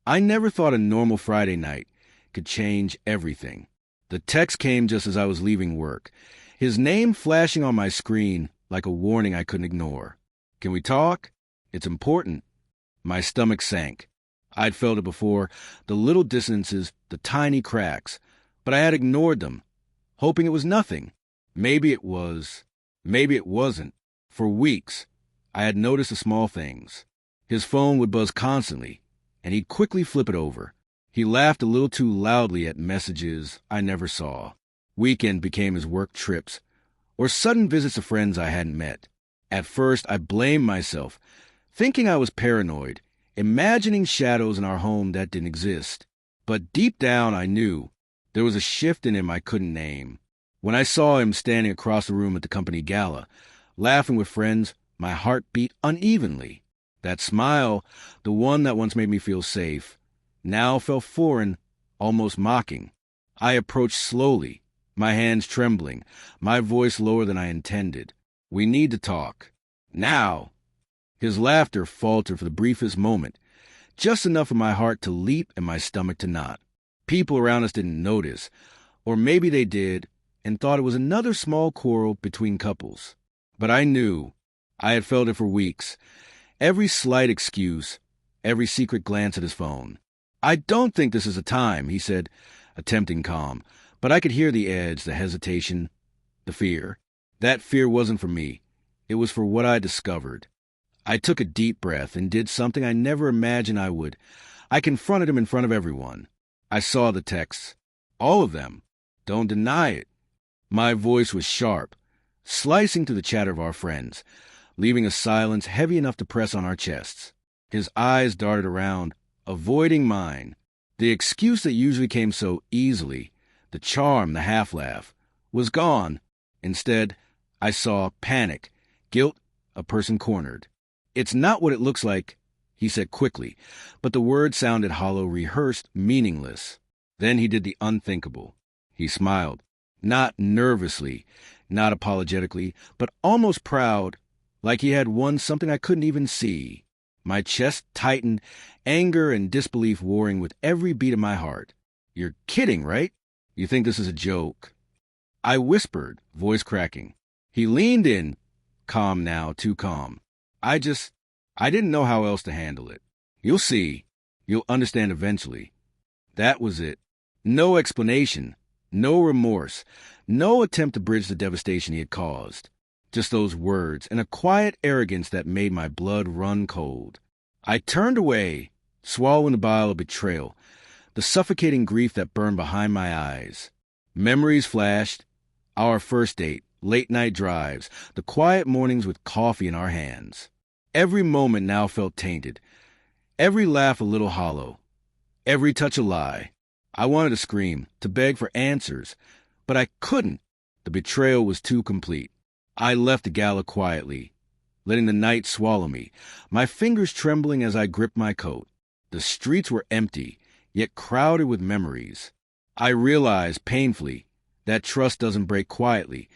I never thought a normal Friday night could change everything. The text came just as I was leaving work, his name flashing on my screen like a warning I couldn't ignore. "Can we talk? It's important." My stomach sank. I'd felt it before, the little dissonances, the tiny cracks, but I had ignored them, hoping it was nothing. Maybe it was. Maybe it wasn't. For weeks, I had noticed the small things. His phone would buzz constantly, and he'd quickly flip it over. He laughed a little too loudly at messages I never saw. Weekend became his work trips, or sudden visits to friends I hadn't met. At first, I blamed myself, thinking I was paranoid, imagining shadows in our home that didn't exist. But deep down, I knew there was a shift in him I couldn't name. When I saw him standing across the room at the company gala, laughing with friends, my heart beat unevenly. That smile, the one that once made me feel safe, now felt foreign, almost mocking. I approached slowly, my hands trembling, my voice lower than I intended. "We need to talk. Now." His laughter faltered for the briefest moment, just enough for my heart to leap and my stomach to knot. People around us didn't notice, or maybe they did and thought it was another small quarrel between couples. But I knew. I had felt it for weeks. Every slight excuse, every secret glance at his phone. "I don't think this is the time," he said, attempting calm. But I could hear the edge, the hesitation, the fear. That fear wasn't for me. It was for what I discovered. I took a deep breath and did something I never imagined I would. I confronted him in front of everyone. I saw the texts. All of them. Don't deny it. My voice was sharp, slicing through the chatter of our friends, leaving a silence heavy enough to press on our chests. His eyes darted around, avoiding mine. The excuse that usually came so easily, the charm, the half-laugh, was gone. Instead, I saw panic, guilt, a person cornered. "It's not what it looks like," he said quickly, but the words sounded hollow, rehearsed, meaningless. Then he did the unthinkable. He smiled, not nervously, not apologetically, but almost proud, like he had won something I couldn't even see. My chest tightened, anger and disbelief warring with every beat of my heart. "You're kidding, right? You think this is a joke?" I whispered, voice cracking. He leaned in, calm now, too calm. I didn't know how else to handle it. "You'll see. You'll understand eventually." That was it. No explanation, no remorse, no attempt to bridge the devastation he had caused. Just those words and a quiet arrogance that made my blood run cold. I turned away, swallowing the bile of betrayal, the suffocating grief that burned behind my eyes. Memories flashed, our first date, late-night drives, the quiet mornings with coffee in our hands. Every moment now felt tainted, every laugh a little hollow, every touch a lie. I wanted to scream, to beg for answers, but I couldn't. The betrayal was too complete. I left the gala quietly, letting the night swallow me, my fingers trembling as I gripped my coat. The streets were empty, yet crowded with memories. I realized painfully that trust doesn't break quietly.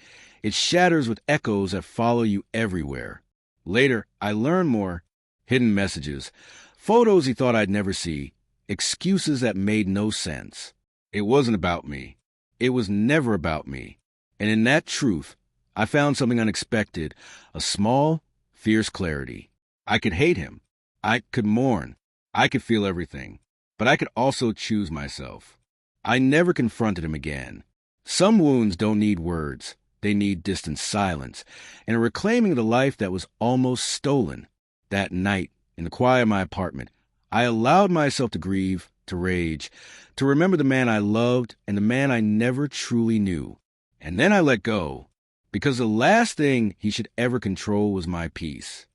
It shatters with echoes that follow you everywhere. Later, I learned more. Hidden messages, photos he thought I'd never see, excuses that made no sense. It wasn't about me. It was never about me. And in that truth, I found something unexpected, a small, fierce clarity. I could hate him. I could mourn. I could feel everything. But I could also choose myself. I never confronted him again. Some wounds don't need words. They need distant silence, and a reclaiming of the life that was almost stolen. That night, in the quiet of my apartment, I allowed myself to grieve, to rage, to remember the man I loved and the man I never truly knew. And then I let go, because the last thing he should ever control was my peace.